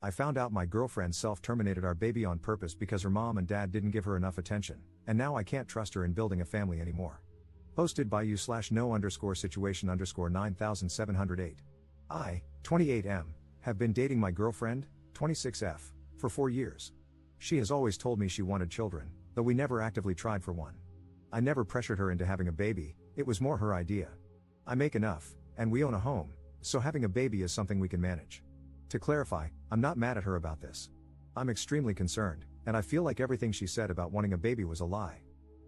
I found out my girlfriend self-terminated our baby on purpose because her mom and dad didn't give her enough attention, and now I can't trust her in building a family anymore. Posted by you/no_situation_9708. I, 28M, have been dating my girlfriend, 26F, for 4 years. She has always told me she wanted children, though we never actively tried for one. I never pressured her into having a baby, it was more her idea. I make enough, and we own a home, so having a baby is something we can manage. To clarify, I'm not mad at her about this. I'm extremely concerned, and I feel like everything she said about wanting a baby was a lie.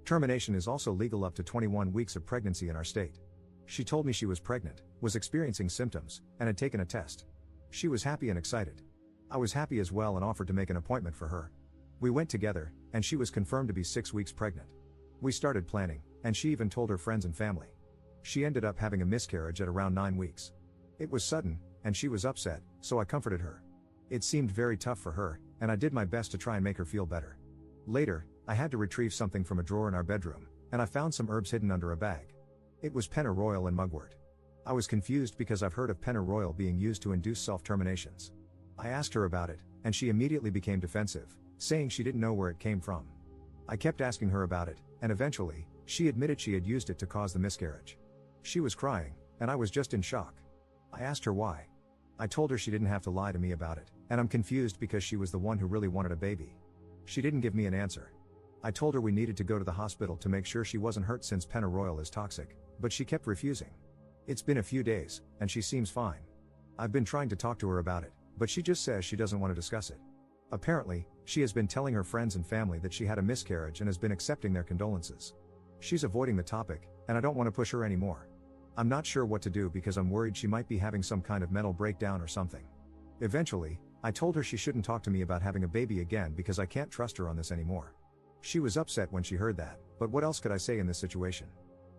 Termination is also legal up to 21 weeks of pregnancy in our state. She told me she was pregnant, was experiencing symptoms, and had taken a test. She was happy and excited. I was happy as well and offered to make an appointment for her. We went together, and she was confirmed to be 6 weeks pregnant. We started planning, and she even told her friends and family. She ended up having a miscarriage at around 9 weeks. It was sudden, and she was upset, so I comforted her. It seemed very tough for her, and I did my best to try and make her feel better. Later, I had to retrieve something from a drawer in our bedroom, and I found some herbs hidden under a bag. It was pennyroyal and mugwort. I was confused because I've heard of pennyroyal being used to induce self-terminations. I asked her about it, and she immediately became defensive, saying she didn't know where it came from. I kept asking her about it, and eventually, she admitted she had used it to cause the miscarriage. She was crying, and I was just in shock. I asked her why. I told her she didn't have to lie to me about it, and I'm confused because she was the one who really wanted a baby. She didn't give me an answer. I told her we needed to go to the hospital to make sure she wasn't hurt since pennyroyal is toxic, but she kept refusing. It's been a few days, and she seems fine. I've been trying to talk to her about it, but she just says she doesn't want to discuss it. Apparently, she has been telling her friends and family that she had a miscarriage and has been accepting their condolences. She's avoiding the topic, and I don't want to push her anymore. I'm not sure what to do because I'm worried she might be having some kind of mental breakdown or something. Eventually, I told her she shouldn't talk to me about having a baby again because I can't trust her on this anymore. She was upset when she heard that, but what else could I say in this situation?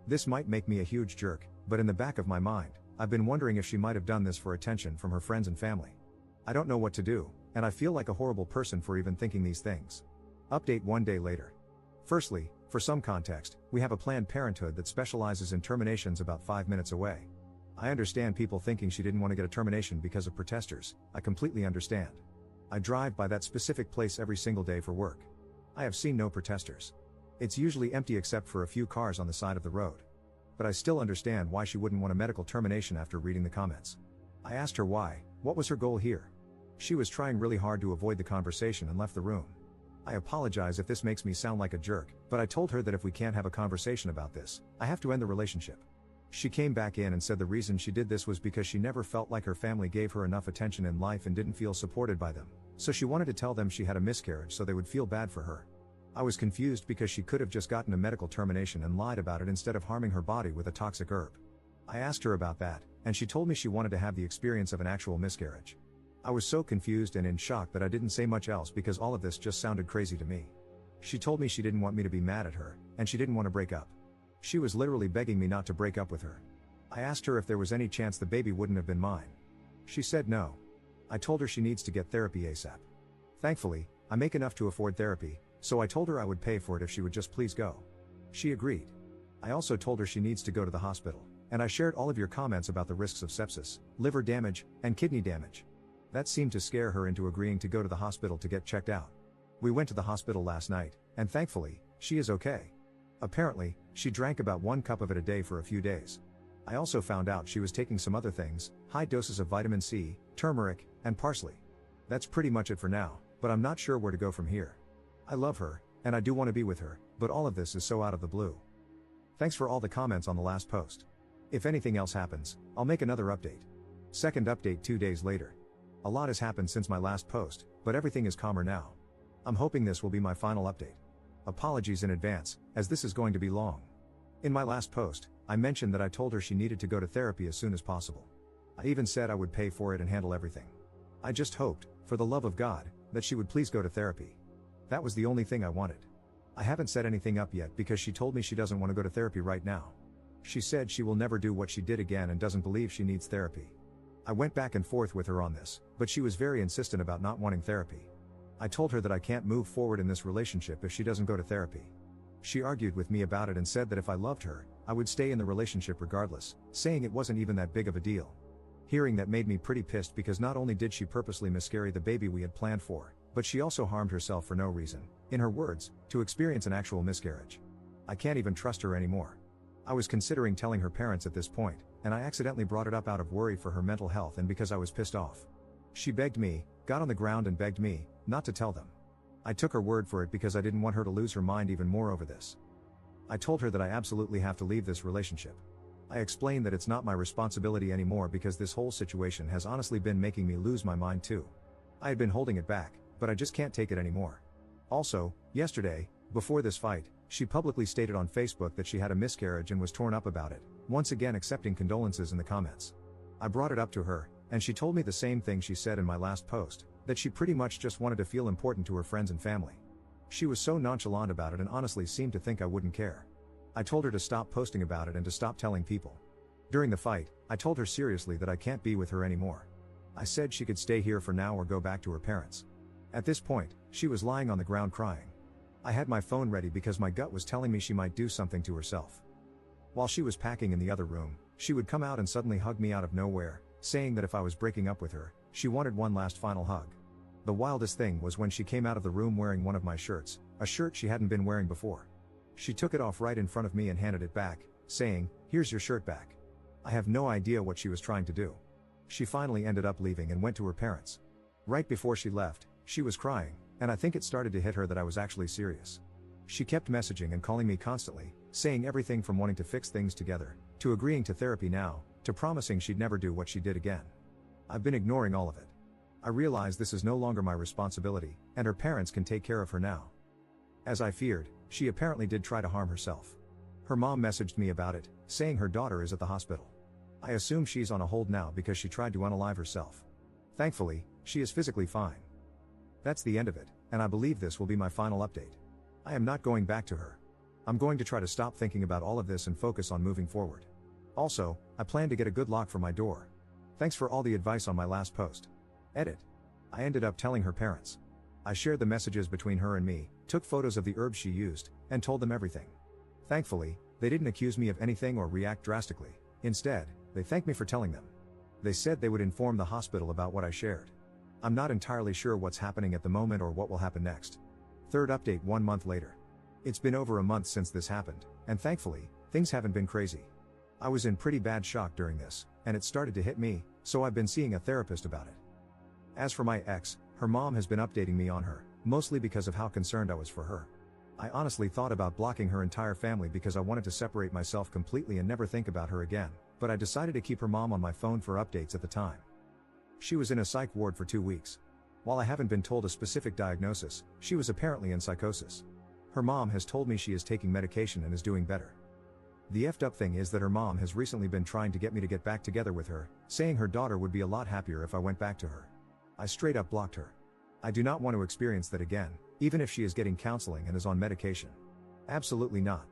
This might make me a huge jerk, but in the back of my mind, I've been wondering if she might have done this for attention from her friends and family. I don't know what to do, and I feel like a horrible person for even thinking these things. Update 1 day later. Firstly, for some context, we have a Planned Parenthood that specializes in terminations about 5 minutes away. I understand people thinking she didn't want to get a termination because of protesters. I completely understand. I drive by that specific place every single day for work. I have seen no protesters. It's usually empty except for a few cars on the side of the road. But I still understand why she wouldn't want a medical termination after reading the comments. I asked her why, what was her goal here? She was trying really hard to avoid the conversation and left the room. I apologize if this makes me sound like a jerk, but I told her that if we can't have a conversation about this, I have to end the relationship. She came back in and said the reason she did this was because she never felt like her family gave her enough attention in life and didn't feel supported by them, so she wanted to tell them she had a miscarriage so they would feel bad for her. I was confused because she could have just gotten a medical termination and lied about it instead of harming her body with a toxic herb. I asked her about that, and she told me she wanted to have the experience of an actual miscarriage. I was so confused and in shock that I didn't say much else because all of this just sounded crazy to me. She told me she didn't want me to be mad at her, and she didn't want to break up. She was literally begging me not to break up with her. I asked her if there was any chance the baby wouldn't have been mine. She said no. I told her she needs to get therapy ASAP. Thankfully, I make enough to afford therapy, so I told her I would pay for it if she would just please go. She agreed. I also told her she needs to go to the hospital, and I shared all of your comments about the risks of sepsis, liver damage, and kidney damage. That seemed to scare her into agreeing to go to the hospital to get checked out. We went to the hospital last night, and thankfully, she is okay. Apparently, she drank about 1 cup of it a day for a few days. I also found out she was taking some other things, high doses of vitamin C, turmeric, and parsley. That's pretty much it for now, but I'm not sure where to go from here. I love her, and I do want to be with her, but all of this is so out of the blue. Thanks for all the comments on the last post. If anything else happens, I'll make another update. Second update 2 days later. A lot has happened since my last post, but everything is calmer now. I'm hoping this will be my final update. Apologies in advance, as this is going to be long. In my last post, I mentioned that I told her she needed to go to therapy as soon as possible. I even said I would pay for it and handle everything. I just hoped, for the love of God, that she would please go to therapy. That was the only thing I wanted. I haven't set anything up yet because she told me she doesn't want to go to therapy right now. She said she will never do what she did again and doesn't believe she needs therapy. I went back and forth with her on this, but she was very insistent about not wanting therapy. I told her that I can't move forward in this relationship if she doesn't go to therapy. She argued with me about it and said that if I loved her, I would stay in the relationship regardless, saying it wasn't even that big of a deal. Hearing that made me pretty pissed because not only did she purposely miscarry the baby we had planned for, but she also harmed herself for no reason, in her words, to experience an actual miscarriage. I can't even trust her anymore. I was considering telling her parents at this point, and I accidentally brought it up out of worry for her mental health and because I was pissed off. She begged me, got on the ground and begged me, not to tell them. I took her word for it because I didn't want her to lose her mind even more over this. I told her that I absolutely have to leave this relationship. I explained that it's not my responsibility anymore because this whole situation has honestly been making me lose my mind too. I had been holding it back, but I just can't take it anymore. Also, yesterday, before this fight, she publicly stated on Facebook that she had a miscarriage and was torn up about it, once again accepting condolences in the comments. I brought it up to her, and she told me the same thing she said in my last post, that she pretty much just wanted to feel important to her friends and family. She was so nonchalant about it and honestly seemed to think I wouldn't care. I told her to stop posting about it and to stop telling people. During the fight, I told her seriously that I can't be with her anymore. I said she could stay here for now or go back to her parents. At this point, she was lying on the ground crying. I had my phone ready because my gut was telling me she might do something to herself. While she was packing in the other room, she would come out and suddenly hug me out of nowhere, saying that if I was breaking up with her, she wanted one last final hug. The wildest thing was when she came out of the room wearing one of my shirts, a shirt she hadn't been wearing before. She took it off right in front of me and handed it back, saying, "Here's your shirt back." I have no idea what she was trying to do. She finally ended up leaving and went to her parents. Right before she left, she was crying, and I think it started to hit her that I was actually serious. She kept messaging and calling me constantly, saying everything from wanting to fix things together, to agreeing to therapy now, to promising she'd never do what she did again. I've been ignoring all of it. I realize this is no longer my responsibility, and her parents can take care of her now. As I feared, she apparently did try to harm herself. Her mom messaged me about it, saying her daughter is at the hospital. I assume she's on a hold now because she tried to unalive herself. Thankfully, she is physically fine. That's the end of it, and I believe this will be my final update. I am not going back to her. I'm going to try to stop thinking about all of this and focus on moving forward. Also, I plan to get a good lock for my door. Thanks for all the advice on my last post. Edit. I ended up telling her parents. I shared the messages between her and me, took photos of the herbs she used, and told them everything. Thankfully, they didn't accuse me of anything or react drastically. Instead, they thanked me for telling them. They said they would inform the hospital about what I shared. I'm not entirely sure what's happening at the moment or what will happen next. Third update 1 month later. It's been over a month since this happened, and thankfully, things haven't been crazy. I was in pretty bad shock during this, and it started to hit me, so I've been seeing a therapist about it. As for my ex, her mom has been updating me on her, mostly because of how concerned I was for her. I honestly thought about blocking her entire family because I wanted to separate myself completely and never think about her again, but I decided to keep her mom on my phone for updates at the time. She was in a psych ward for 2 weeks. While I haven't been told a specific diagnosis, she was apparently in psychosis. Her mom has told me she is taking medication and is doing better. The effed up thing is that her mom has recently been trying to get me to get back together with her, saying her daughter would be a lot happier if I went back to her. I straight up blocked her. I do not want to experience that again, even if she is getting counseling and is on medication. Absolutely not.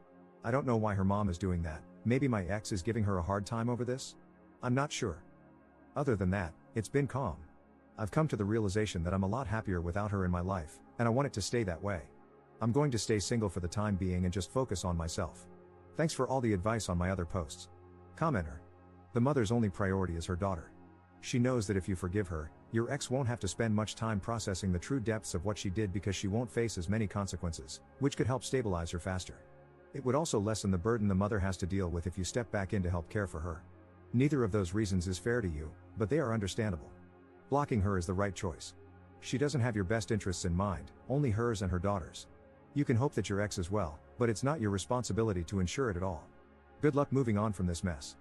I don't know why her mom is doing that. Maybe my ex is giving her a hard time over this? I'm not sure. Other than that, it's been calm. I've come to the realization that I'm a lot happier without her in my life, and I want it to stay that way. I'm going to stay single for the time being and just focus on myself. Thanks for all the advice on my other posts. Commenter. The mother's only priority is her daughter. She knows that if you forgive her, your ex won't have to spend much time processing the true depths of what she did because she won't face as many consequences, which could help stabilize her faster. It would also lessen the burden the mother has to deal with if you step back in to help care for her. Neither of those reasons is fair to you, but they are understandable. Blocking her is the right choice. She doesn't have your best interests in mind, only hers and her daughter's. You can hope that your ex is well, but it's not your responsibility to ensure it at all. Good luck moving on from this mess.